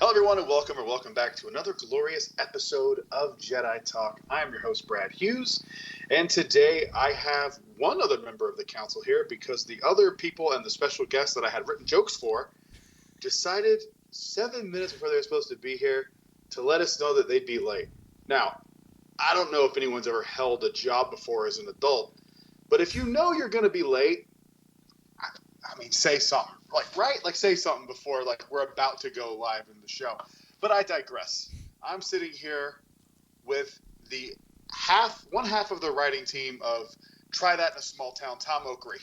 Hello, everyone, and welcome back to another glorious episode of Jedi Talk. I am your host, Brad Hughes, and today I have one other member of the council here because the other people and the special guests that I had written jokes for decided 7 minutes before they were supposed to be here to let us know that they'd be late. Now, I don't know if anyone's ever held a job before as an adult, but if you know you're going to be late, I mean, say something. Say something before, we're about to go live in the show. But I digress. I'm sitting here with one half of the writing team of Try That in a Small Town, Tom Oakery.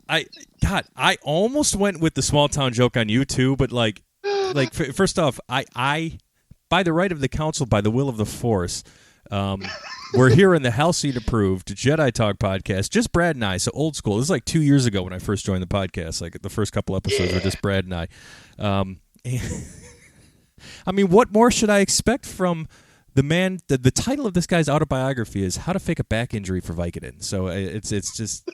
I almost went with the small town joke on you too, but first off, I, by the right of the council, by the will of the Force, we're here in the Halcyon approved Jedi Talk podcast, just Brad and I, so old school. This is like 2 years ago when I first joined the podcast. Like the first couple episodes were just Brad and I. I mean, what more should I expect from the man? The title of this guy's autobiography is "How to Fake a Back Injury for Vicodin." So it's just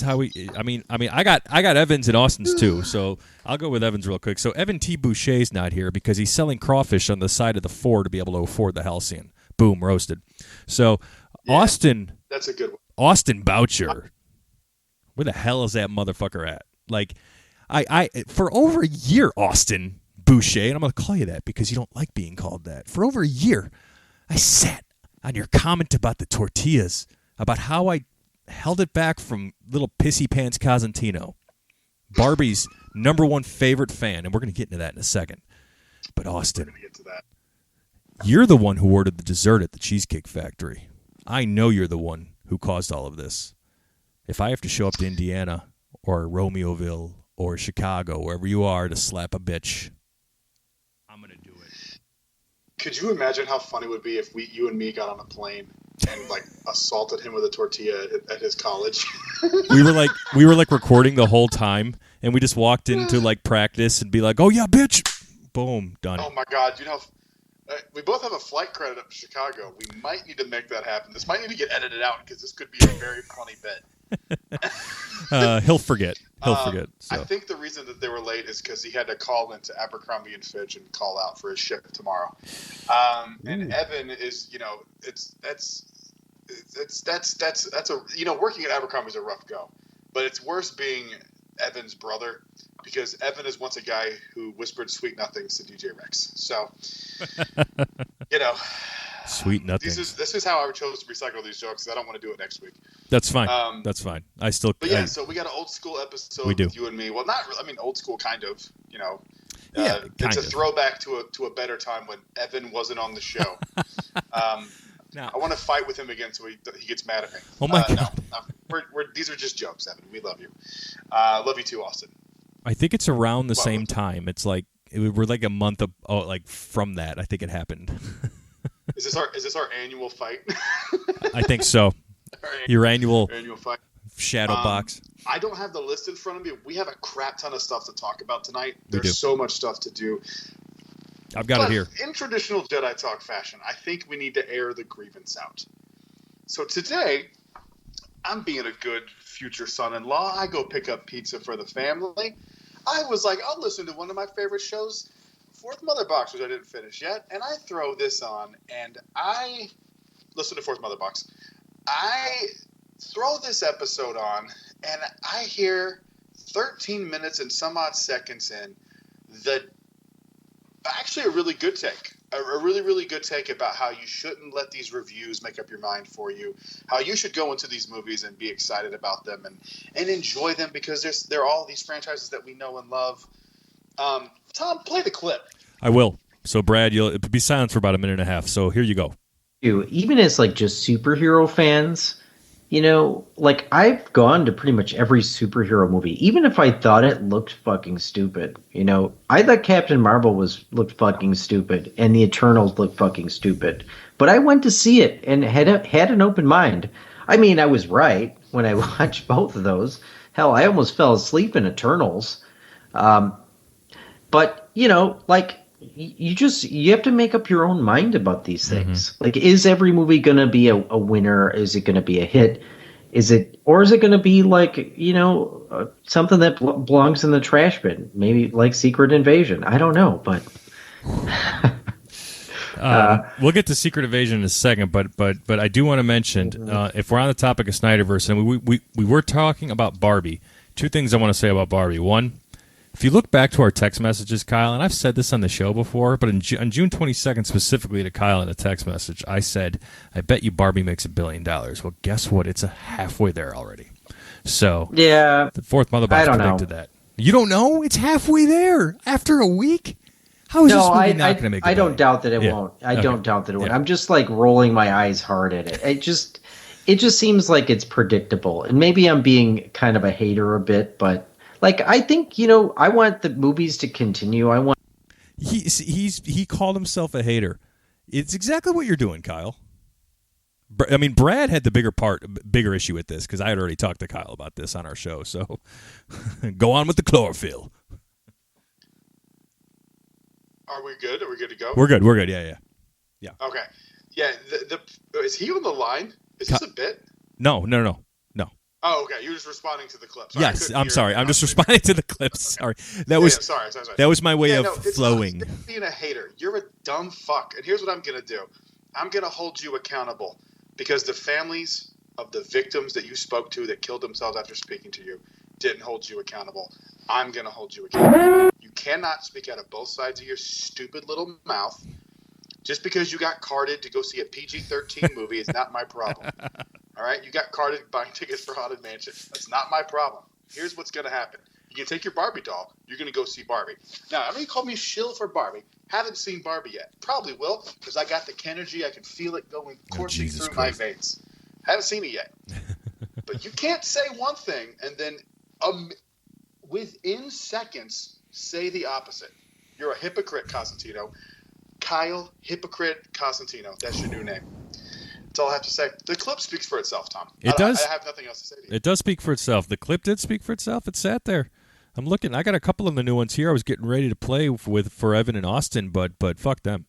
how we. I mean, I got Evans and Austin's too. So I'll go with Evans real quick. So Evan T. Boucher's not here because he's selling crawfish on the side of the 4 to be able to afford the Halcyon. Boom, roasted. So, yeah, Austin. That's a good one. Austin Boucher. Where the hell is that motherfucker at? Like, I for over a year, Austin Boucher, and I'm going to call you that because you don't like being called that. For over a year, I sat on your comment about the tortillas, about how I held it back from little pissy pants Cosentino, Barbie's #1 favorite fan, and we're going to get into that in a second. But Austin. We're going to get to that. You're the one who ordered the dessert at the Cheesecake Factory. I know you're the one who caused all of this. If I have to show up to Indiana or Romeoville or Chicago, wherever you are, to slap a bitch, I'm going to do it. Could you imagine how funny it would be if you and me got on a plane and assaulted him with a tortilla at his college? we were recording the whole time, and we just walked into practice and be like, "Oh yeah, bitch!" Boom, done. Oh my God, we both have a flight credit up to Chicago. We might need to make that happen. This might need to get edited out because this could be a very funny bit. He'll forget. So. I think the reason that they were late is because he had to call into Abercrombie and Fitch and call out for his ship tomorrow. And Evan is, working at Abercrombie is a rough go, but it's worse being Evan's brother, because Evan is once a guy who whispered sweet nothings to DJ Rex. So, sweet nothings. This is how I chose to recycle these jokes. I don't want to do it next week. That's fine. That's fine. So we got an old school episode with you and me. Well, not really. I mean, old school kind of. It's a throwback to a better time when Evan wasn't on the show. Now, I want to fight with him again so he gets mad at me. Oh my God! No, these are just jokes, Evan. We love you. Love you too, Austin. I think it's around the same time. It's we're a month from that. I think it happened. Is this our annual fight? I think so. Your annual fight. Shadow box. I don't have the list in front of me. We have a crap ton of stuff to talk about tonight. There's so much stuff to do. I've got it here. In traditional Jedi Talk fashion, I think we need to air the grievance out. So today, I'm being a good future son-in-law. I go pick up pizza for the family. I was like, I'll listen to one of my favorite shows, Fourth Mother Box, which I didn't finish yet. And I throw this on, and I listen to Fourth Mother Box. I throw this episode on, and I hear 13 minutes and some odd seconds in actually a really good take. A really, really good take about how you shouldn't let these reviews make up your mind for you. How you should go into these movies and be excited about them and enjoy them because they're all these franchises that we know and love. Tom, play the clip. I will. So, Brad, you'll be silent for about a minute and a half. So here you go. Even as just superhero fans, I've gone to pretty much every superhero movie, even if I thought it looked fucking stupid. I thought Captain Marvel looked fucking stupid, and the Eternals looked fucking stupid. But I went to see it and had an open mind. I mean, I was right when I watched both of those. Hell, I almost fell asleep in Eternals. But you have to make up your own mind about these things. Is every movie going to be a winner? Is it going to be a hit? Is it going to be like, something that belongs in the trash bin? Maybe like Secret Invasion. I don't know, but we'll get to Secret Invasion in a second, but I do want to mention, if we're on the topic of Snyderverse, and we were talking about Barbie, two things I want to say about Barbie. One, if you look back to our text messages, Kyle, and I've said this on the show before, but on June 22nd specifically to Kyle in a text message, I said, I bet you Barbie makes $1 billion. Well, guess what? It's halfway there already. So yeah, the fourth Motherbox predicted that. You don't know? It's halfway there after a week? How is this movie not going to make it? I don't doubt that it won't. I don't doubt that it won't. I'm just like rolling my eyes hard at it. It just seems like it's predictable. And maybe I'm being kind of a hater a bit, but like I think, I want the movies to continue. I want he called himself a hater. It's exactly what you're doing, Kyle. I mean, Brad had the bigger issue with this because I had already talked to Kyle about this on our show. So go on with the chlorophyll. Are we good? Are we good to go? We're good. Yeah. Okay. Yeah. Is he on the line? Is this a bit? No. Oh, okay. You're just responding to the clips. Yes, I'm sorry. I'm just responding to the clips. Okay. Sorry. Sorry. That was my way of flowing. It's being a hater. You're a dumb fuck. And here's what I'm going to do. I'm going to hold you accountable because the families of the victims that you spoke to that killed themselves after speaking to you didn't hold you accountable. I'm going to hold you accountable. You cannot speak out of both sides of your stupid little mouth. Just because you got carded to go see a PG-13 movie is not my problem. All right? You got carded buying tickets for Haunted Mansion. That's not my problem. Here's what's going to happen. You can take your Barbie doll. You're going to go see Barbie. Now, I know you called me shill for Barbie. Haven't seen Barbie yet. Probably will because I got the Kenergy. I can feel it coursing through my veins. Haven't seen it yet. But you can't say one thing and then within seconds say the opposite. You're a hypocrite, Cosentino. Kyle Hypocrite Cosentino. That's your new name. That's all I have to say. The clip speaks for itself, Tom. It does. I have nothing else to say to you. It does speak for itself. The clip did speak for itself. It sat there. I'm looking. I got a couple of the new ones here. I was getting ready to play for Evan and Austin, but fuck them.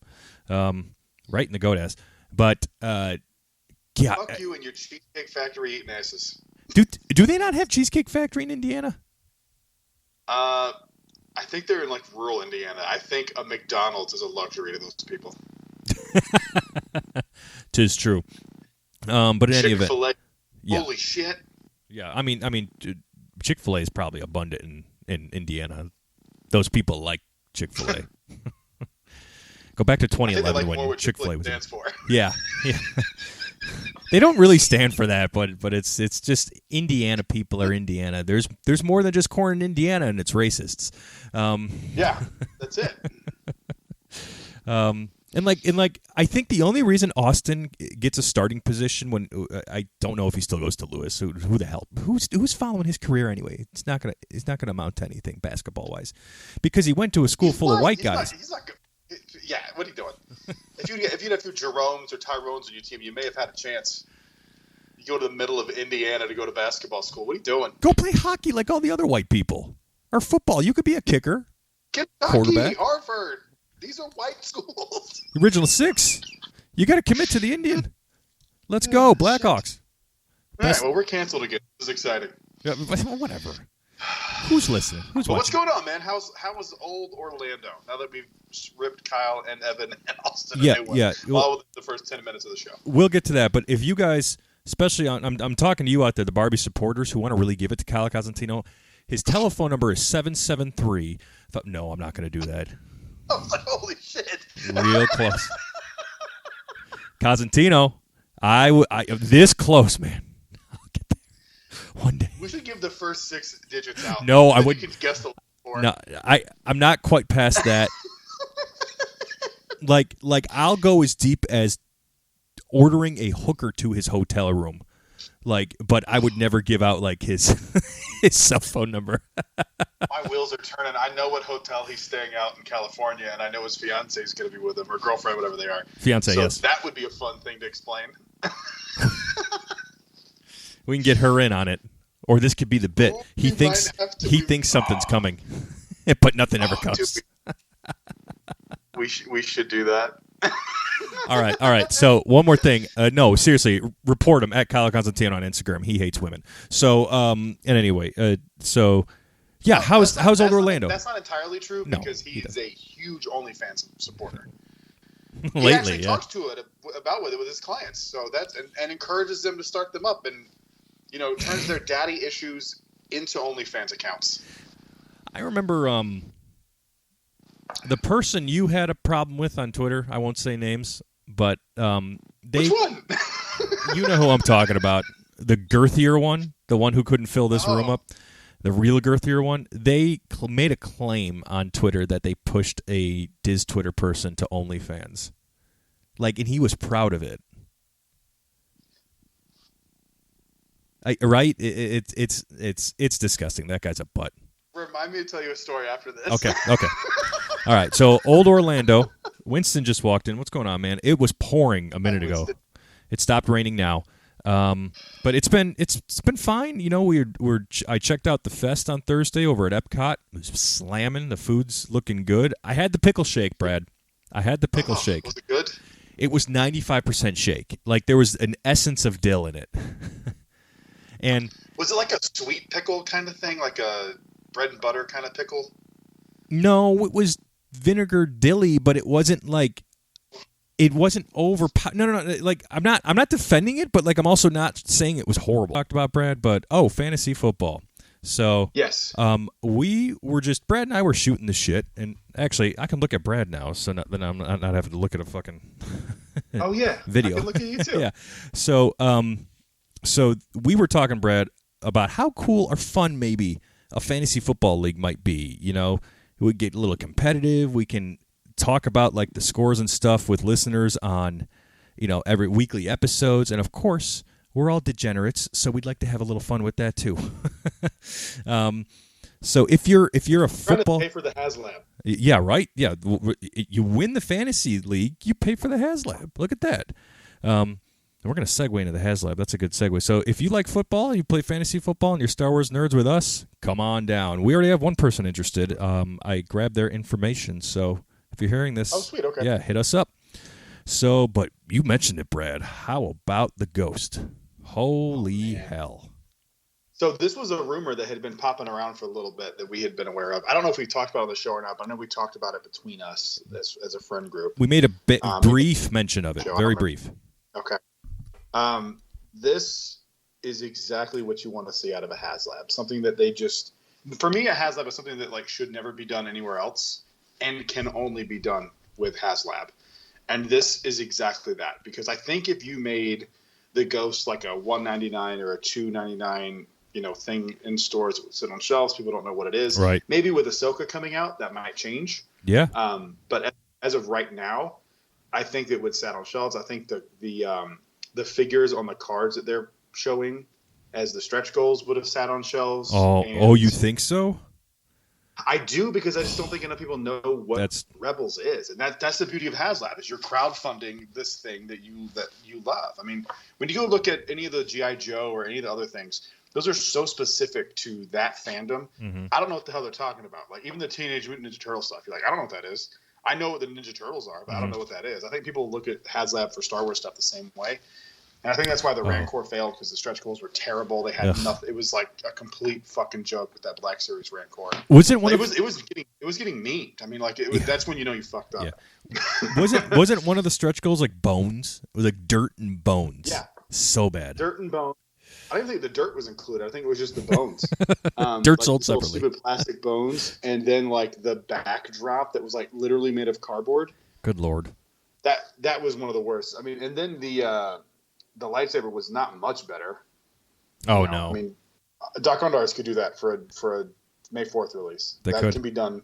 Right in the goat ass. But yeah. Fuck you and your Cheesecake Factory eating asses. Do they not have Cheesecake Factory in Indiana? I think they're in like rural Indiana. I think a McDonald's is a luxury to those people. 'Tis true. But in any event, Chick-fil-A. Yeah. Holy shit. Yeah, I mean, Chick-fil-A is probably abundant in Indiana. Those people like Chick-fil-A. Go back to 2011 when Chick-fil-A was stands for. Yeah. They don't really stand for that, but it's just Indiana people are Indiana. There's more than just corn in Indiana, and it's racists. Yeah, that's it. And I think the only reason Austin gets a starting position when I don't know if he still goes to Lewis. Who the hell? Who's following his career anyway? It's not gonna amount to anything basketball wise, because he went to a school full of white guys. He's not good. Yeah, what are you doing? If you'd have two Jeromes or Tyrones on your team, you may have had a chance. You go to the middle of Indiana to go to basketball school. What are you doing? Go play hockey like all the other white people. Or football. You could be a kicker. Kentucky, quarterback. Harvard. These are white schools. Original six. You got to commit to the Indian. Let's go, Blackhawks. All right, well, we're canceled again. This is exciting. Yeah, whatever. Who's listening? Who's watching? What's going on, man? How was old Orlando? Now that we've ripped Kyle and Evan and Austin, all within the first 10 minutes of the show. We'll get to that, but if you guys, especially I'm talking to you out there, the Barbie supporters who want to really give it to Kyle Cosentino, his telephone number is 773. No, I'm not going to do that. I was like, holy shit! Real close, Cosentino. I this close, man. One day. We should give the first 6 digits out. No, I wouldn't. You can guess the more. No, I'm not quite past that. like I'll go as deep as ordering a hooker to his hotel room. But I would never give out his his cell phone number. My wheels are turning. I know what hotel he's staying out in California, and I know his fiance is going to be with him, or girlfriend, whatever they are. Fiance, so yes. That would be a fun thing to explain. We can get her in on it, or this could be the bit. He thinks something's coming, but nothing ever comes. We should do that. All right. So one more thing. No, seriously, report him at Kyle Constantino on Instagram. He hates women. So, and anyway, yeah. How's old Orlando? That's not entirely true because he he's a huge OnlyFans supporter. Lately, he actually talks about it with his clients. So that's and encourages them to start them up, and turns their daddy issues into OnlyFans accounts. I remember the person you had a problem with on Twitter. I won't say names, but Which one? You know who I'm talking about. The girthier one, the one who couldn't fill this room up. The real girthier one. They made a claim on Twitter that they pushed a Diz Twitter person to OnlyFans. And he was proud of it. Right? It's disgusting. That guy's a butt. Remind me to tell you a story after this. Okay. All right. So old Orlando. Winston just walked in. What's going on, man? It was pouring a minute ago. It stopped raining now. But it's been fine. I checked out the fest on Thursday over at Epcot. It was slamming. The food's looking good. I had the pickle shake, Brad. Shake. Was it good? It was 95% shake. There was an essence of dill in it. And was it like a sweet pickle kind of thing, like a bread and butter kind of pickle? No, it was vinegar dilly, but it wasn't it wasn't over. No. I'm not defending it, but I'm also not saying it was horrible. Talked about Brad, but fantasy football. So yes, we were Brad and I were shooting the shit, and actually I can look at Brad now, so then I'm not having to look at a fucking oh yeah video. I can look at you too. Yeah. So we were talking, Brad, about how cool or fun maybe a fantasy football league might be. We get a little competitive. We can talk about the scores and stuff with listeners on, every weekly episodes. And of course, we're all degenerates, so we'd like to have a little fun with that too. So if you're a football, pay for the Haslab. Yeah, right. Yeah, you win the fantasy league, you pay for the Haslab. Look at that. And we're going to segue into the Haslab. That's a good segue. So if you like football, you play fantasy football, and you're Star Wars nerds with us, come on down. We already have one person interested. I grabbed their information. So if you're hearing this, sweet, okay. Yeah, hit us up. So, but you mentioned it, Brad. How about the Ghost? Holy hell. So this was a rumor that had been popping around for a little bit that we had been aware of. I don't know if we talked about it on the show or not, but I know we talked about it between us as a friend group. We made a brief mention of it, very brief. Okay. This is exactly what you want to see out of a Haslab. Something that for me, a Haslab is something that should never be done anywhere else and can only be done with Haslab. And this is exactly that, because I think if you made the Ghost like a $199 or a $299, thing in stores that would sit on shelves, people don't know what it is. Right. Maybe with Ahsoka coming out, that might change. Yeah. But as of right now, I think it would sat on shelves. I think the figures on the cards that they're showing as the stretch goals would have sat on shelves. Oh, you think so? I do, because I just don't think enough people know what Rebels is, and that's the beauty of Haslab, is you're crowdfunding this thing that you love. I mean, when you go look at any of the G.I. Joe or any of the other things, those are so specific to that fandom. Mm-hmm. I don't know what the hell they're talking about. Even the Teenage Mutant Ninja Turtle stuff, you're like, I don't know what that is. I know what the Ninja Turtles are, but I don't know what that is. I think people look at Haslab for Star Wars stuff the same way. And I think that's why the Rancor failed, because the stretch goals were terrible. They had nothing. It was like a complete fucking joke with that Black Series Rancor. Was it one? It was getting memed. I mean, that's when you fucked up. Yeah. Wasn't one of the stretch goals bones? It was dirt and bones. Yeah. So bad. Dirt and bones. I didn't think the dirt was included. I think it was just the bones. Dirt sold separately. Stupid plastic bones, and then the backdrop that was literally made of cardboard. Good Lord. That was one of the worst. I mean, and then the lightsaber was not much better. Oh no! I mean, Doc Ondars could do that for a May 4th release. That can be done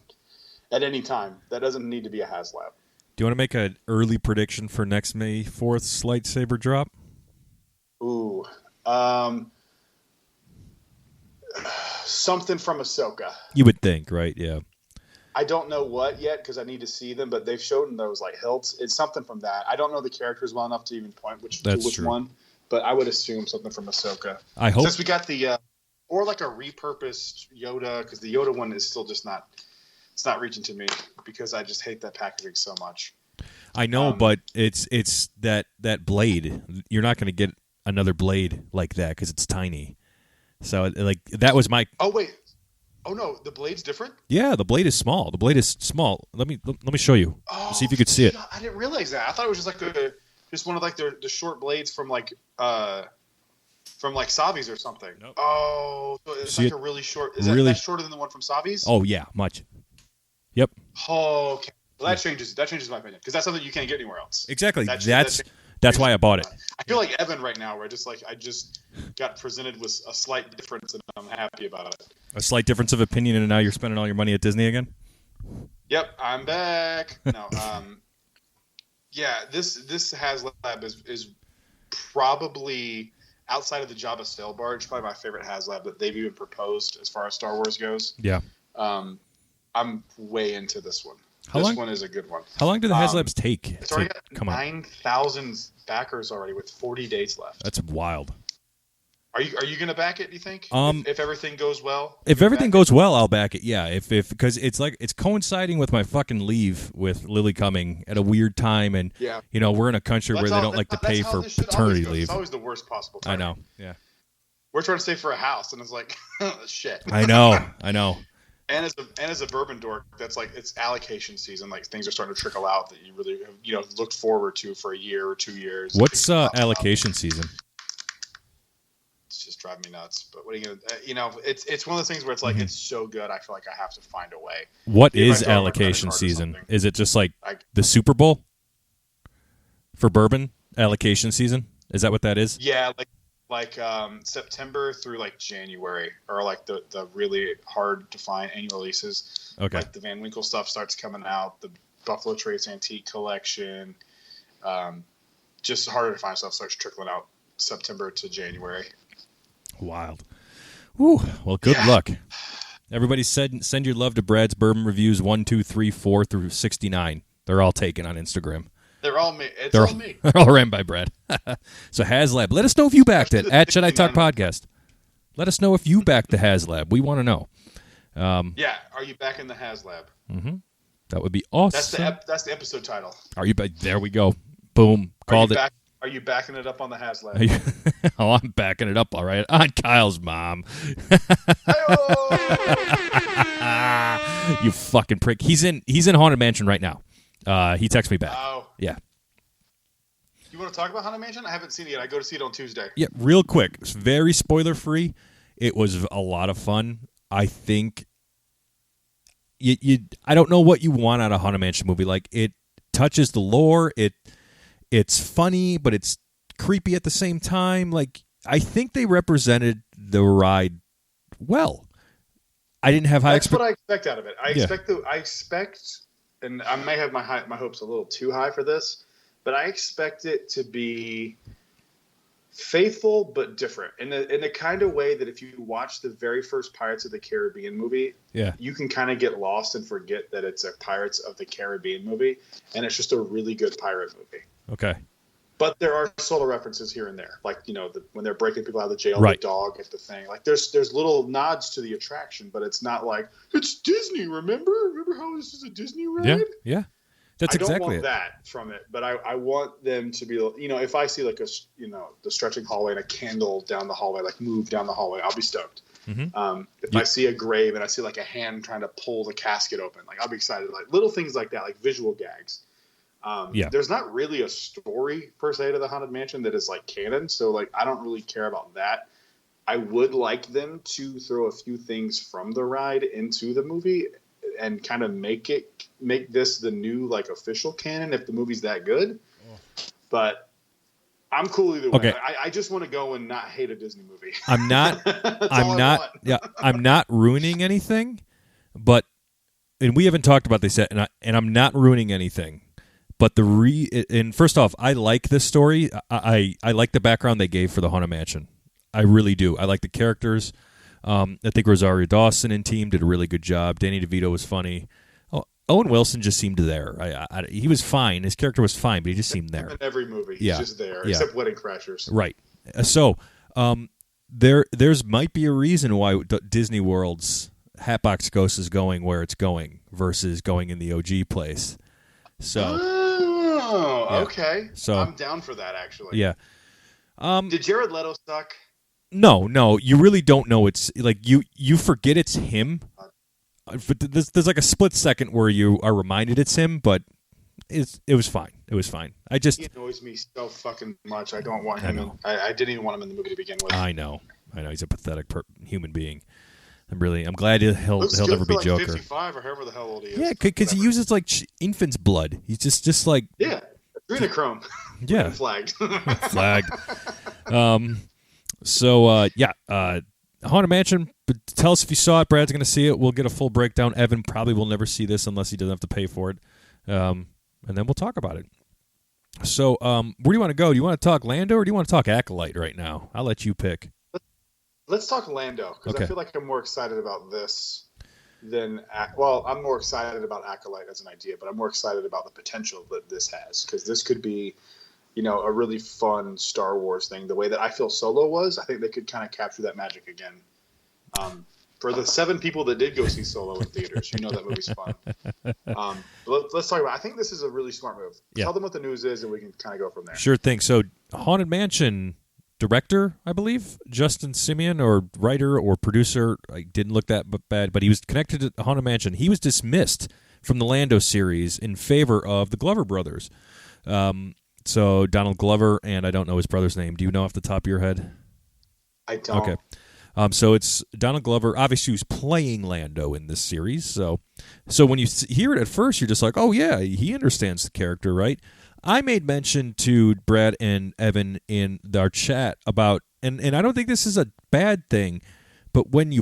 at any time. That doesn't need to be a Haslab. Do you want to make an early prediction for next May 4th's lightsaber drop? Ooh, something from Ahsoka. You would think, right? Yeah. I don't know what yet, because I need to see them, but they've shown those hilts. It's something from that. I don't know the characters well enough to even point which one, but I would assume something from Ahsoka. I hope, since we got the or a repurposed Yoda, because the Yoda one is still just not. It's not reaching to me, because I just hate that packaging so much. I know, but it's that blade. You're not going to get another blade like that because it's tiny. So like that was my. Oh wait. Oh no, the blade's different. Yeah, the blade is small. The blade is small. Let me show you. See if you could see it. I didn't realize that. I thought it was just like just one of like the short blades from like Savi's or something. Nope. Oh, so it's see like it? a really short. Is really? that shorter than the one from Savi's? Oh yeah, much. Yep. Oh, okay. Well, that changes my opinion because that's something you can't get anywhere else. Exactly. That's why I bought it. I feel like Evan right now, where I just got presented with a slight difference, and I'm happy about it. A slight difference of opinion, and now you're spending all your money at Disney again? Yep, I'm back. No, yeah, this HasLab is probably outside of the Jabba sail barge, probably my favorite HasLab that they've even proposed as far as Star Wars goes. Yeah. I'm way into this one. This one is a good one. How long do the HasLabs take? It's already got 9,000 backers already with 40 days left. That's wild. Are you going to back it, do you think? If everything goes well? If everything goes well, I'll back it. Yeah, if because it's coinciding with my fucking leave with Lily coming at a weird time, and we're in a country where they don't like to pay for paternity leave. It's always the worst possible time. I know. Yeah. We're trying to save for a house, and it's like shit. I know. And as a bourbon dork, that's like it's allocation season. Like things are starting to trickle out that you really looked forward to for a year or 2 years. What's allocation season? It's just driving me nuts. But what are you gonna? It's one of those things where it's like it's so good. I feel like I have to find a way. What is allocation season? Is it just like the Super Bowl for bourbon? Allocation season? Is that what that is? Yeah, like September through like January, or like the really hard to find annual releases. Okay. Like the Van Winkle stuff starts coming out, the Buffalo Trace Antique Collection, just harder to find stuff starts trickling out September to January. Wild. Woo. Well, good luck. Everybody send your love to Brad's Bourbon Reviews 1, 2, 3, 4 through 69. They're all taken on Instagram. They're all me. All me. They're all ran by Brad. So HasLab, let us know if you backed it at Jedi Talk Podcast. Let us know if you backed the HasLab. We want to know. Yeah, are you backing the HasLab? Mm-hmm. That would be awesome. That's the episode title. Are you? There we go. Boom. Called it. Are you backing it up on the HasLab? Oh, I'm backing it up. All right, on Kyle's mom. You fucking prick. He's in Haunted Mansion right now. He texts me back. Oh. Yeah. You want to talk about Haunted Mansion? I haven't seen it yet. I go to see it on Tuesday. Yeah, real quick. It's very spoiler free. It was a lot of fun. I think I don't know what you want out of a Haunted Mansion movie. Like, it touches the lore. It's funny, but it's creepy at the same time. Like, I think they represented the ride well. I didn't have high expectations. That's what I expect out of it. I expect, and I may have my hopes a little too high for this, but I expect it to be faithful but different in the kind of way that if you watch the very first Pirates of the Caribbean movie, you can kind of get lost and forget that it's a Pirates of the Caribbean movie, and it's just a really good pirate movie. Okay. But there are subtle references here and there, like when they're breaking people out of the jail, the dog at the thing. Like there's little nods to the attraction, but it's not like it's Disney. Remember how this is a Disney ride? Yeah. That's exactly it. I don't want that from it, but I want them to be, if I see like the stretching hallway and a candle down the hallway, like move down the hallway, I'll be stoked. Mm-hmm. If I see a grave and I see like a hand trying to pull the casket open, like I'll be excited. Like little things like that, like visual gags. There's not really a story per se to the Haunted Mansion that is like canon, so like I don't really care about that. I would like them to throw a few things from the ride into the movie and kind of make this the new like official canon if the movie's that good. But I'm cool either way. Okay. I just want to go and not hate a Disney movie. I'm not ruining anything, but and we haven't talked about this yet, and I'm not ruining anything. But and first off, I like this story. I like the background they gave for the Haunted Mansion. I really do. I like the characters. I think Rosario Dawson and team did a really good job. Danny DeVito was funny. Owen Wilson just seemed there. He was fine. His character was fine, but he just seemed there. In every movie, he's just there, except Wedding Crashers. Right. So there's might be a reason why Disney World's Hatbox Ghost is going where it's going versus going in the OG place. So Oh, Yeah. okay. So I'm down for that, actually. yeah. Did Jared Leto suck? No, you really don't know. It's like you forget it's him. But there's like a split second where you are reminded it's him, but it was fine. It was fine. He annoys me so fucking much. I don't want him. I didn't even want him in the movie to begin with. I know. He's a pathetic human being. I'm glad he'll never be like Joker. 55 or however the hell old he is. Yeah, because he uses like infant's blood. He's just like adrenochrome. Yeah, flagged. Flagged. Haunted Mansion. But tell us if you saw it. Brad's going to see it. We'll get a full breakdown. Evan probably will never see this unless he doesn't have to pay for it. And then we'll talk about it. So, where do you want to go? Do you want to talk Lando or do you want to talk Acolyte right now? I'll let you pick. Let's talk Lando, because I feel like I'm more excited about this than... Well, I'm more excited about Acolyte as an idea, but I'm more excited about the potential that this has, because this could be, a really fun Star Wars thing. The way that I feel Solo was, I think they could kind of capture that magic again. For the 7 people that did go see Solo in theaters, that movie's fun. Let's talk about. I think this is a really smart move. Yeah. Tell them what the news is, and we can kind of go from there. Sure thing. So, Haunted Mansion director, I believe, Justin Simeon, or writer or producer, I didn't look that bad, but he was connected to Haunted Mansion. He was dismissed from the Lando series in favor of the Glover brothers. So Donald Glover, and I don't know his brother's name. Do you know off the top of your head? I don't. Okay. So it's Donald Glover, obviously, who's playing Lando in this series. So when you hear it at first, you're just like, oh, yeah, he understands the character, right? I made mention to Brad and Evan in our chat about, and I don't think this is a bad thing, but when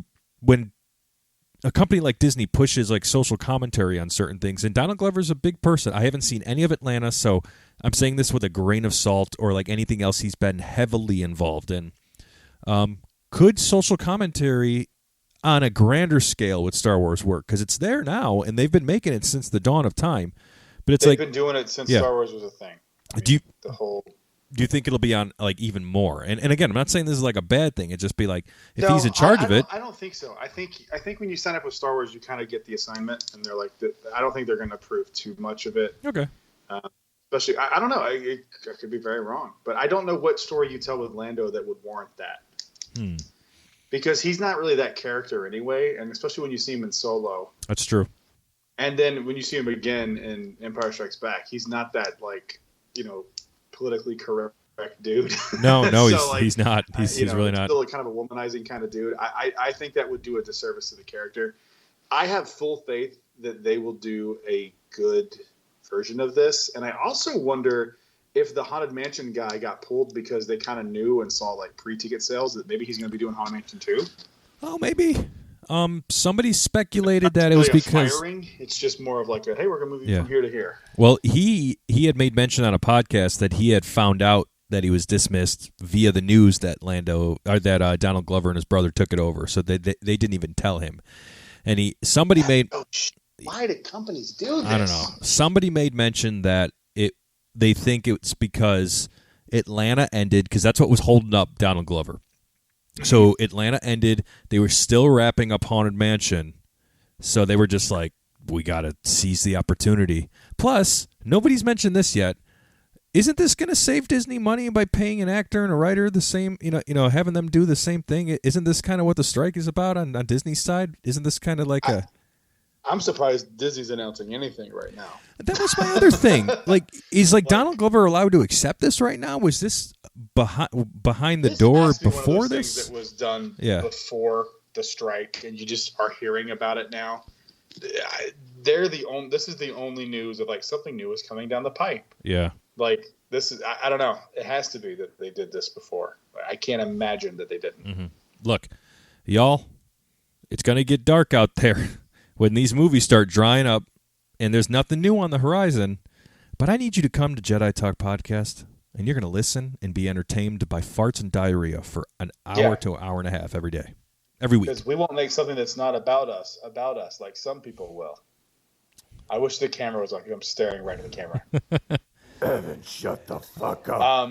a company like Disney pushes like social commentary on certain things, and Donald Glover's a big person. I haven't seen any of Atlanta, so I'm saying this with a grain of salt, or like anything else he's been heavily involved in. Could social commentary on a grander scale with Star Wars work? Because it's there now, and they've been making it since the dawn of time. But they've been doing it since Star Wars was a thing. Do you think it'll be on like even more? And again, I'm not saying this is like a bad thing. It'd just be like if he's in charge of it. I don't think so. I think when you sign up with Star Wars, you kind of get the assignment, and they're like, I don't think they're going to approve too much of it. Okay. Especially, I don't know. I could be very wrong, but I don't know what story you tell with Lando that would warrant that. Because he's not really that character anyway, and especially when you see him in Solo. That's true. And then when you see him again in Empire Strikes Back, he's not that politically correct dude. No, so, he's not. He's really not. Still kind of a womanizing kind of dude. I think that would do a disservice to the character. I have full faith that they will do a good version of this, and I also wonder if the Haunted Mansion guy got pulled because they kind of knew and saw like pre-ticket sales that maybe he's going to be doing Haunted Mansion 2. Oh, maybe. Somebody speculated that it was because firing. It's just more of like a, hey, we're going to move you from here to here. Well, he had made mention on a podcast that he had found out that he was dismissed via the news that Donald Glover and his brother took it over, so they didn't even tell him. And why did companies do this? I don't know. Somebody made mention that they think it's because Atlanta ended, because that's what was holding up Donald Glover. So Atlanta ended. They were still wrapping up Haunted Mansion. So they were just like, we got to seize the opportunity. Plus, nobody's mentioned this yet. Isn't this going to save Disney money by paying an actor and a writer the same, having them do the same thing? Isn't this kind of what the strike is about on Disney's side? Isn't this kind of like I'm surprised Disney's announcing anything right now. That was my other thing. Is Donald Glover allowed to accept this right now? Was this behind the door before this? Things that was done before the strike, and you just are hearing about it now. This is the only news of like something new is coming down the pipe. Yeah. Like this is, I don't know. It has to be that they did this before. I can't imagine that they didn't. Mm-hmm. Look, y'all, it's gonna get dark out there when these movies start drying up, and there's nothing new on the horizon. But I need you to come to Jedi Talk Podcast, and you're gonna listen and be entertained by farts and diarrhea for an hour to an hour and a half every day, every week. Because we won't make something that's not about us like some people will. I wish the camera was on because I'm staring right at the camera. Evan, shut the fuck up.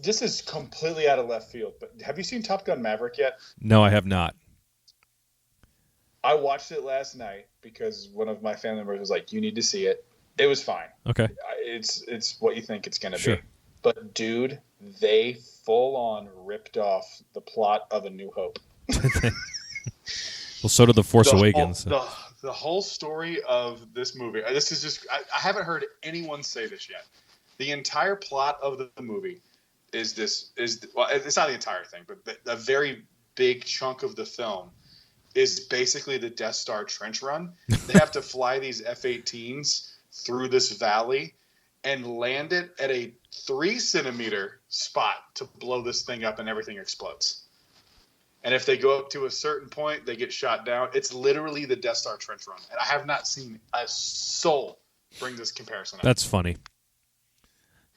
This is completely out of left field, but have you seen Top Gun Maverick yet? No, I have not. I watched it last night because one of my family members was like, you need to see it. It was fine. Okay. It's what you think it's going to Sure. be. But, dude, they full-on ripped off the plot of A New Hope. Well, so did The Force Awakens. The whole story of this movie, this is just, I haven't heard anyone say this yet. The entire plot of the movie is well, it's not the entire thing, but a very big chunk of the film is basically the Death Star trench run. They have to fly these F-18s through this valley and land it at a 3-centimeter spot to blow this thing up and everything explodes. And if they go up to a certain point, they get shot down. It's literally the Death Star trench run. And I have not seen a soul bring this comparison up. That's funny.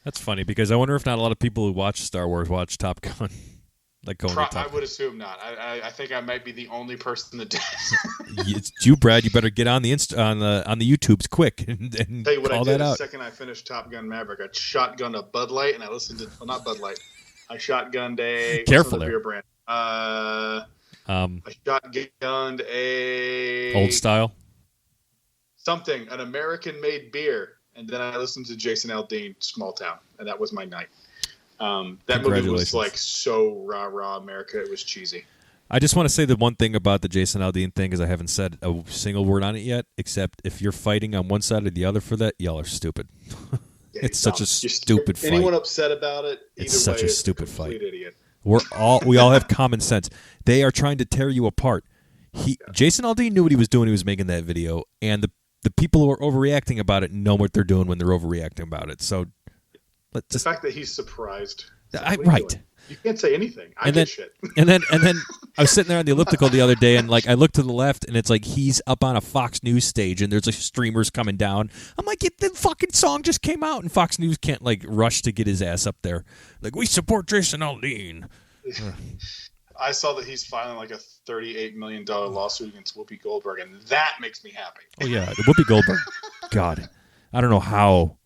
That's funny because I wonder if not a lot of people who watch Star Wars watch Top Gun. Like going to Top Gun. I would assume not. I think I might be the only person that does. It's you, Brad. You better get on the on the YouTubes quick and tell you what call I did that out. The second I finished Top Gun Maverick, I shotgunned a Bud Light and I listened to not Bud Light. I shotgunned a careful there. Beer brand. I shotgunned a old style something, an American-made beer, and then I listened to Jason Aldean, Small Town, and that was my night. That movie was like so rah America. It was cheesy. I just want to say the one thing about the Jason Aldean thing is I haven't said a single word on it yet, except if you're fighting on one side or the other for that, y'all are stupid. Yeah, it's such a stupid fight. Anyone upset about it? It's such a stupid fight. Idiot. We all have common sense. They are trying to tear you apart. Jason Aldean knew what he was doing. He was making that video, and the people who are overreacting about it know what they're doing when they're overreacting about it. So, the fact that he's surprised, right? You can't say anything. Shit. and then I was sitting there on the elliptical the other day, and like I looked to the left, and it's like he's up on a Fox News stage, and there's like streamers coming down. I'm like, the fucking song just came out, and Fox News can't like rush to get his ass up there. Like, we support Jason Aldean. I saw that he's filing like a $38 million lawsuit against Whoopi Goldberg, and that makes me happy. Oh yeah, the Whoopi Goldberg. God, I don't know how.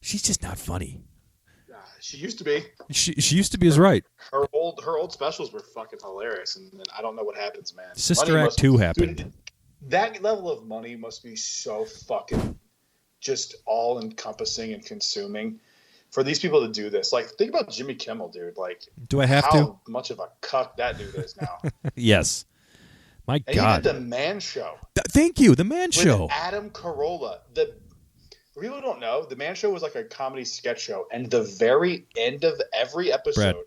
She's just not funny. She used to be. She used to be is right. Her old specials were fucking hilarious, and then I don't know what happens, man. Sister Act 2 happened. Dude, that level of money must be so fucking just all encompassing and consuming for these people to do this. Like, think about Jimmy Kimmel, dude. Like, do I have how much of a cuck that dude is now? Yes. My and God. He did the Man Show. Thank you, the Man Show. With Adam Carolla. For people who don't know, the Man Show was like a comedy sketch show, and the very end of every episode,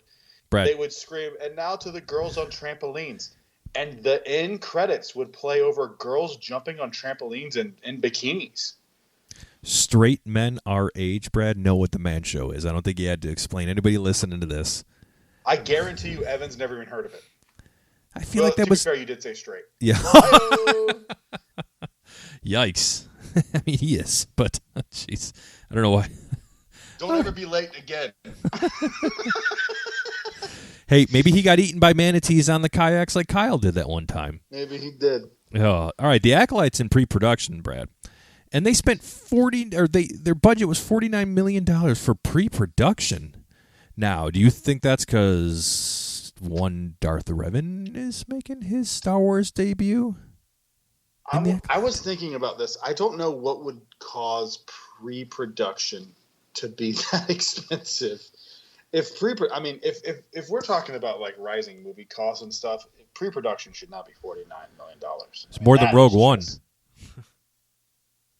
Brad. they would scream, "And now to the girls on trampolines," and the end credits would play over girls jumping on trampolines in bikinis. Straight men our age, Brad, know what the Man Show is. I don't think you had to explain. Anybody listening to this, I guarantee you, Evan's never even heard of it. I feel like that was fair. You did say straight. Yeah. Yikes. I mean, he is, but jeez, I don't know why. Don't ever be late again. Hey, maybe he got eaten by manatees on the kayaks like Kyle did that one time. Maybe he did. All right, the Acolyte's in pre-production, Brad, and they spent their budget was $49 million for pre-production. Now, do you think that's because one Darth Revan is making his Star Wars debut? I was thinking about this. I don't know what would cause pre-production to be that expensive. If we're talking about like rising movie costs and stuff, pre-production should not be $49 million. It's more than Rogue One.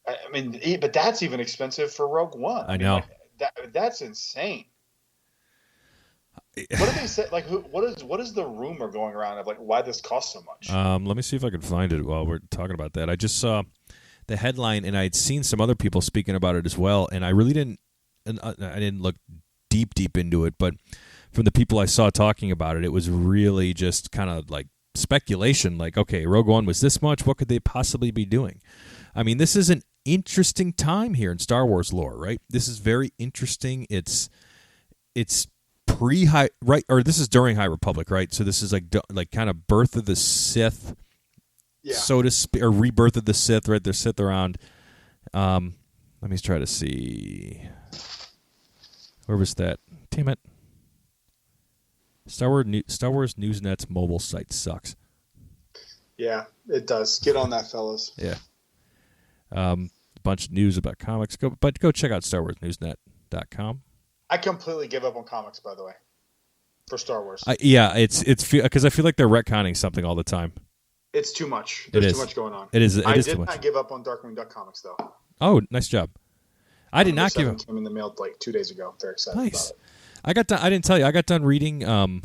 But that's even expensive for Rogue One. I know. That's insane. What do they say? Like, what is the rumor going around of like why this costs so much? Let me see if I can find it while we're talking about that. I just saw the headline, and I'd seen some other people speaking about it as well, and I really didn't. And I didn't look deep into it, but from the people I saw talking about it, it was really just kind of like speculation. Like, okay, Rogue One was this much. What could they possibly be doing? I mean, this is an interesting time here in Star Wars lore, right? This is very interesting. It's pre-High, right? Or this is during High Republic, right? So this is like kind of birth of the Sith, so to speak, or rebirth of the Sith, right? They're Sith around. Let me try to see. Where was that? Damn it. Star Wars Newsnet's mobile site sucks. Yeah, it does. Get on that, fellas. Yeah. bunch of news about comics. Go check out StarWarsNewsNet.com. I completely give up on comics, by the way, for Star Wars. It's because I feel like they're retconning something all the time. It's too much. There's too much going on. It is. I did too much. Not give up on Darkwing Duck comics though. Oh, nice job. I did not give up. Came in the mail like 2 days ago. Very excited about it. I got done. I didn't tell you. I got done reading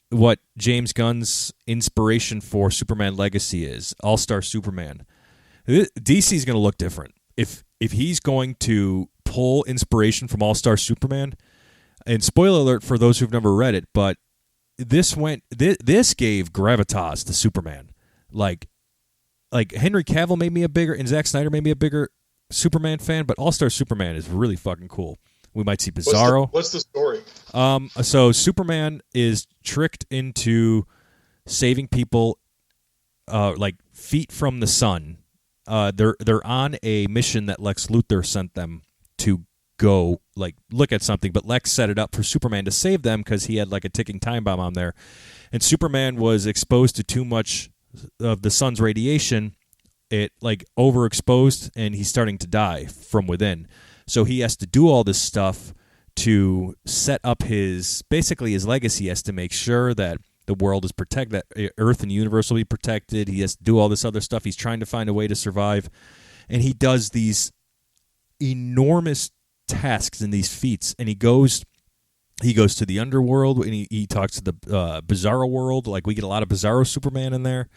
what James Gunn's inspiration for Superman Legacy is. All-Star Superman. DC is going to look different if he's going to pull inspiration from All-Star Superman. And spoiler alert for those who've never read it, but this gave gravitas to Superman. Like Henry Cavill made me a bigger, and Zack Snyder made me a bigger Superman fan, but All-Star Superman is really fucking cool. We might see Bizarro. What's the story? So Superman is tricked into saving people like feet from the sun. They're on a mission that Lex Luthor sent them to go like look at something, but Lex set it up for Superman to save them because he had like a ticking time bomb on there. And Superman was exposed to too much of the sun's radiation. It like overexposed, and he's starting to die from within. So he has to do all this stuff to set up his legacy. He has to make sure that the world is protected, that Earth and the universe will be protected. He has to do all this other stuff. He's trying to find a way to survive. And he does these enormous tasks and these feats. And he goes to the underworld, and he talks to the Bizarro world. Like, we get a lot of Bizarro Superman in there.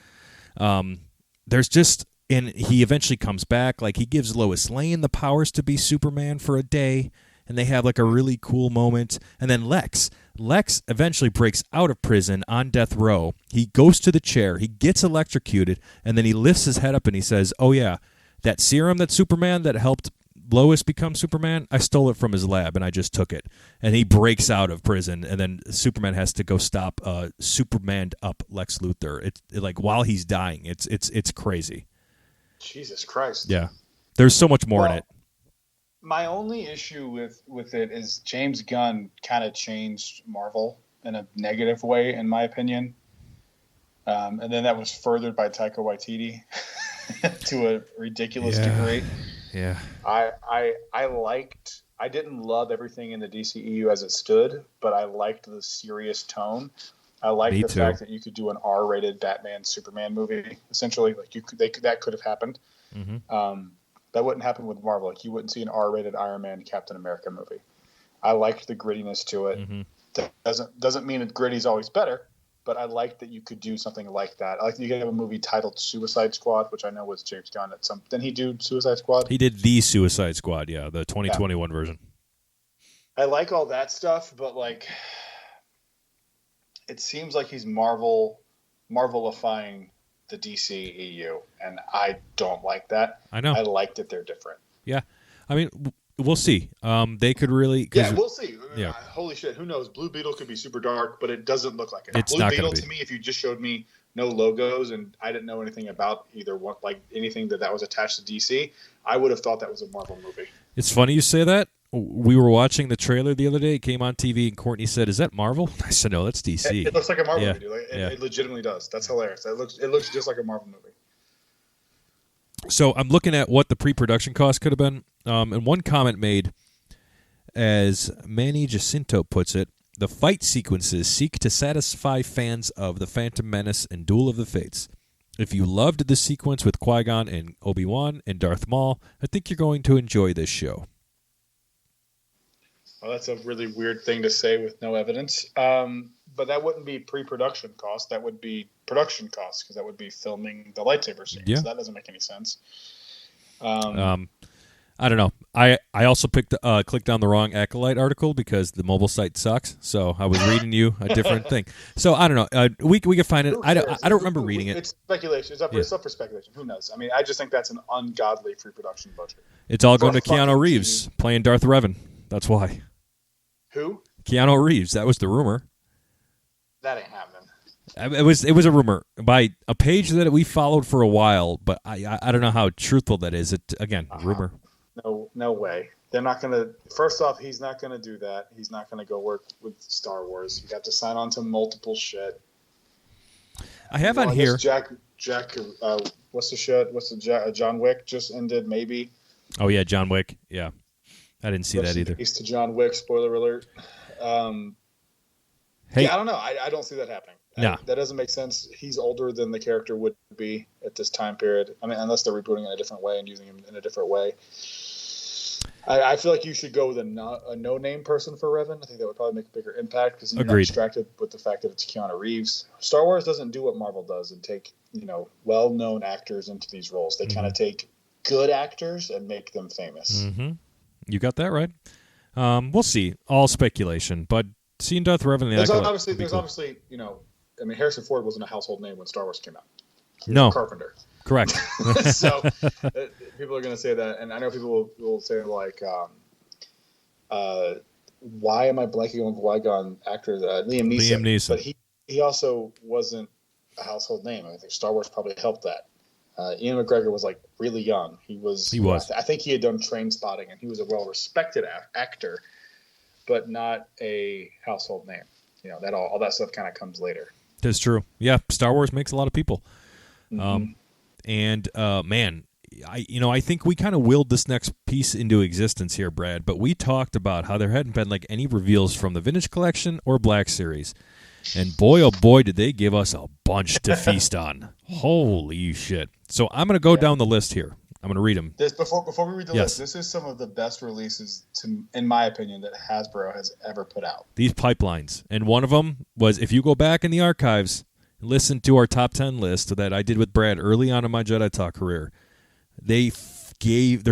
There's just... And he eventually comes back. Like, he gives Lois Lane the powers to be Superman for a day, and they have like a really cool moment. And then Lex eventually breaks out of prison on death row. He goes to the chair, he gets electrocuted, and then he lifts his head up and he says, "Oh yeah, that serum that Superman that helped Lois become Superman, I stole it from his lab and I just took it." And he breaks out of prison, and then Superman has to go stop Superman up Lex Luthor. It's like while he's dying. It's crazy. Jesus Christ. Yeah. There's so much more in it. My only issue with it is James Gunn kind of changed Marvel in a negative way, in my opinion. And then that was furthered by Taika Waititi to a ridiculous degree. Yeah. I didn't love everything in the DCEU as it stood, but I liked the serious tone. I like the fact that you could do an R-rated Batman Superman movie. Essentially, like that could have happened. Mm-hmm. That wouldn't happen with Marvel. Like, you wouldn't see an R-rated Iron Man Captain America movie. I liked the grittiness to it. Mm-hmm. That doesn't mean that gritty's always better, but I liked that you could do something like that. I like that you could have a movie titled Suicide Squad, which I know was James Gunn at some. Didn't he do Suicide Squad? He did the Suicide Squad, the 2021 version. I like all that stuff, but like, it seems like he's Marvelifying the DCEU, and I don't like that. I know. I like that they're different. Yeah. I mean, we'll see. They could really... Yeah, we'll see. Yeah. Holy shit, who knows? Blue Beetle could be super dark, but it doesn't look like it. It's Blue not Beetle, gonna be. to me, if you just showed me no logos and I didn't know anything about either one, like anything that was attached to DC, I would have thought that was a Marvel movie. It's funny you say that. We were watching the trailer the other day. It came on TV, and Courtney said, "Is that Marvel?" I said, "No, that's DC." It looks like a Marvel movie. Like, it legitimately does. That's hilarious. It looks just like a Marvel movie. So I'm looking at what the pre-production cost could have been, and one comment made, as Manny Jacinto puts it, "The fight sequences seek to satisfy fans of The Phantom Menace and Duel of the Fates. If you loved the sequence with Qui-Gon and Obi-Wan and Darth Maul, I think you're going to enjoy this show." Well, that's a really weird thing to say with no evidence. But that wouldn't be pre-production cost. That would be production costs, because that would be filming the lightsaber scenes. Yeah. So that doesn't make any sense. I don't know. I also clicked on the wrong Acolyte article because the mobile site sucks. So I was reading you a different thing. So I don't know. We can find it. I don't remember reading it. It's speculation. It's up for speculation. Who knows? I mean, I just think that's an ungodly pre-production budget. It's all going to Keanu Reeves playing Darth Revan. That's why. Who? Keanu Reeves. That was the rumor. That ain't happening. It was a rumor by a page that we followed for a while, but I don't know how truthful that is. It again, rumor. No way. They're not going to. First off, he's not going to do that. He's not going to go work with Star Wars. You have to sign on to multiple shit. I have on here. Jack. What's the shit? John Wick just ended. Maybe Oh yeah, John Wick. Yeah, I didn't see that either. East to John Wick. Spoiler alert. Hey, yeah, I don't know. I don't see that happening. No. That doesn't make sense. He's older than the character would be at this time period. I mean, unless they're rebooting in a different way and using him in a different way. I feel like you should go with a no-name person for Revan. I think that would probably make a bigger impact because you're not distracted with the fact that it's Keanu Reeves. Star Wars doesn't do what Marvel does and take well-known actors into these roles. They kind of take good actors and make them famous. Mm-hmm. You got that right. We'll see. All speculation, but seeing Darth Revan, there's obviously, I mean, Harrison Ford wasn't a household name when Star Wars came out. He was No, a carpenter. Correct. So people are going to say that, and I know people will say like, "Why am I blanking on Qui-Gon actor Liam Neeson?" But he also wasn't a household name. I think Star Wars probably helped that. Ian McGregor was like really young. He was. I think he had done Train Spotting, and he was a well-respected actor, but not a household name. That all that stuff kind of comes later. That's true. Yeah, Star Wars makes a lot of people. Mm-hmm. And man, I think we kind of willed this next piece into existence here, Brad. But we talked about how there hadn't been like any reveals from the Vintage Collection or Black Series, and boy, oh boy, did they give us a bunch to feast on! Holy shit! So I'm gonna go down the list here. I'm gonna read them. Before we read the list, this is some of the best releases, in my opinion, that Hasbro has ever put out. These pipelines, and one of them was if you go back in the archives. Listen to our top 10 list that I did with Brad early on in my Jedi Talk career. They're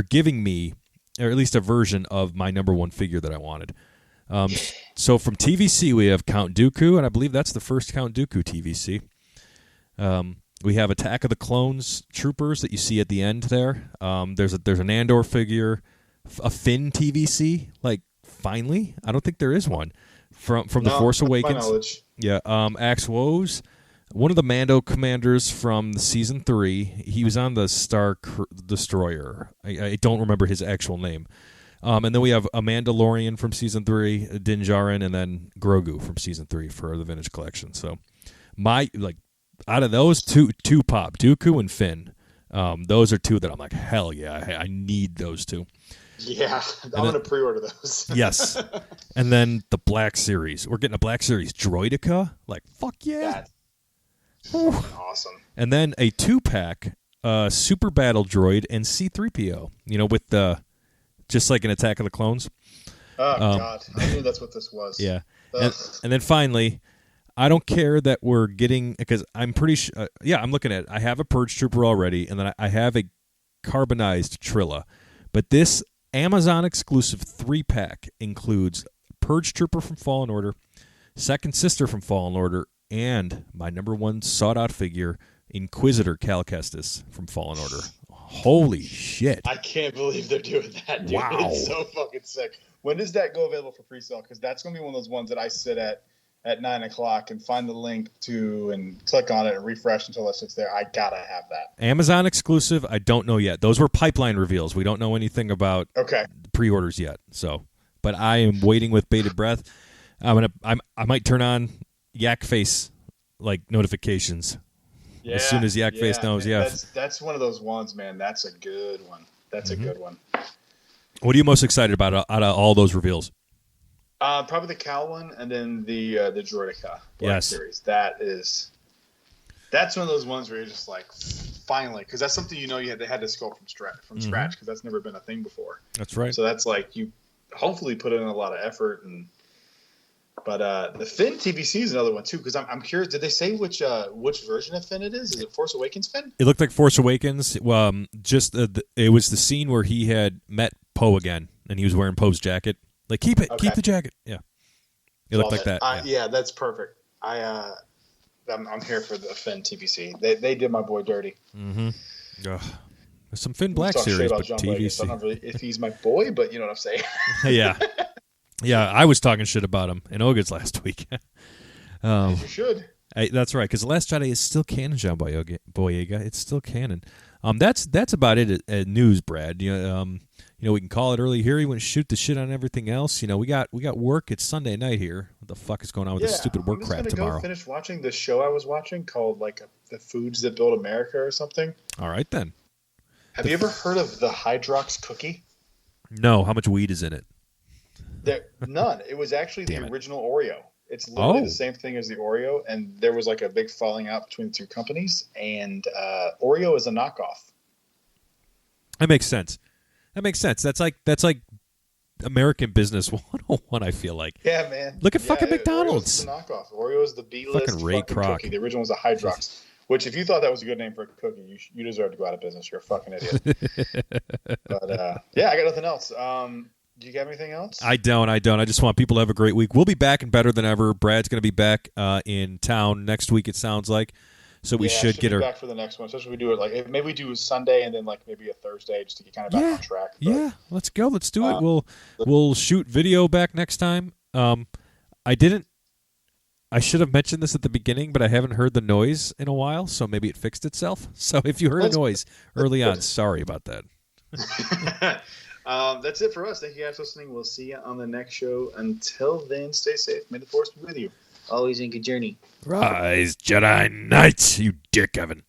giving me, or at least a version of my number one figure that I wanted. So from TVC, we have Count Dooku, and I believe that's the first Count Dooku TVC. We have Attack of the Clones troopers that you see at the end there. There's an Andor figure, a Finn TVC. Like finally, I don't think there is one from the Force Awakens. Yeah, Axe Woes. One of the Mando commanders from season 3, he was on the Star Destroyer. I don't remember his actual name. And then we have a Mandalorian from season 3, Din Djarin, and then Grogu from season 3 for the Vintage Collection. So, out of those two pop, Dooku and Finn. Those are two that I'm like, hell yeah, I need those two. Yeah, I'm going to pre-order those. Yes. And then the Black Series. We're getting a Black Series Droideka. Like, fuck yeah. Awesome. And then a 2-pack Super Battle Droid and C-3PO, with the just like an Attack of the Clones. Oh, God. I knew that's what this was. Yeah. And then finally, I don't care that we're getting, because I'm pretty sure, I'm looking at it. I have a Purge Trooper already, and then I have a carbonized Trilla. But this Amazon exclusive 3-pack includes Purge Trooper from Fallen Order, Second Sister from Fallen Order, and my number one sought-out figure, Inquisitor Cal Kestis from Fallen Order. Holy shit. I can't believe they're doing that, dude. Wow. It's so fucking sick. When does that go available for pre-sale? Because that's going to be one of those ones that I sit at 9 o'clock and find the link to and click on it and refresh until that sits there. I got to have that. Amazon exclusive, I don't know yet. Those were pipeline reveals. We don't know anything about pre-orders yet. So, but I am waiting with bated breath. I might turn on Yak Face notifications as soon as Yak Face knows. Man, yeah, that's one of those ones, man. That's a good one. That's a good one. What are you most excited about out of all those reveals? Probably the Cal one, and then the Droideka Black Series. That's one of those ones where you're just like, finally, because that's something they had to sculpt from scratch because that's never been a thing before. That's right. So that's like you hopefully put in a lot of effort But the Finn TVC is another one too, because I'm curious. Did they say which version of Finn it is? Is it Force Awakens Finn? It looked like Force Awakens. It was the scene where he had met Poe again, and he was wearing Poe's jacket. Like keep the jacket. Yeah, it looked like that. Yeah, that's perfect. I'm here for the Finn TVC. They did my boy dirty. Mm-hmm. There's some Finn Black Series, but TVC. I don't know really if he's my boy, but you know what I'm saying. Yeah. Yeah, I was talking shit about him in Oga's last week. You should. That's right, because The Last Jedi is still canon, John Boyega. It's still canon. That's about it at news, Brad. We can call it early here. We went shoot the shit on everything else. We got work. It's Sunday night here. What the fuck is going on with this stupid work crap tomorrow? Go finish watching the show I was watching called The Foods That Build America or something. All right then. Have you ever heard of the Hydrox cookie? No. How much weed is in it? None. It was actually the Damn it. original Oreo. It's literally Oh. the same thing as the Oreo, and there was like a big falling out between the two companies, and Oreo is a knockoff. That makes sense. That's like American Business 101, I feel like. Yeah, man. Look at fucking McDonald's. Oreo's the knockoff. Oreo is the B-list Fucking Ray fucking Kroc. cookie. The original was a Hydrox, which if you thought that was a good name for a cookie, you deserve to go out of business. You're a fucking idiot. But yeah, I got nothing else. Do you have anything else? I don't. I just want people to have a great week. We'll be back and better than ever. Brad's going to be back in town next week, it sounds like. So we should get be her back for the next one. Especially if we do it like maybe we do a Sunday and then like maybe a Thursday just to get kind of back on track. But, yeah, let's go. Let's do it. We'll shoot video back next time. I should have mentioned this at the beginning, but I haven't heard the noise in a while, so maybe it fixed itself. So if you heard a noise early on, sorry about that. That's it for us. Thank you guys for listening. We'll see you on the next show. Until then, stay safe. May the Force be with you. Always in good journey. Rise, Jedi Knights, you dick, Evan.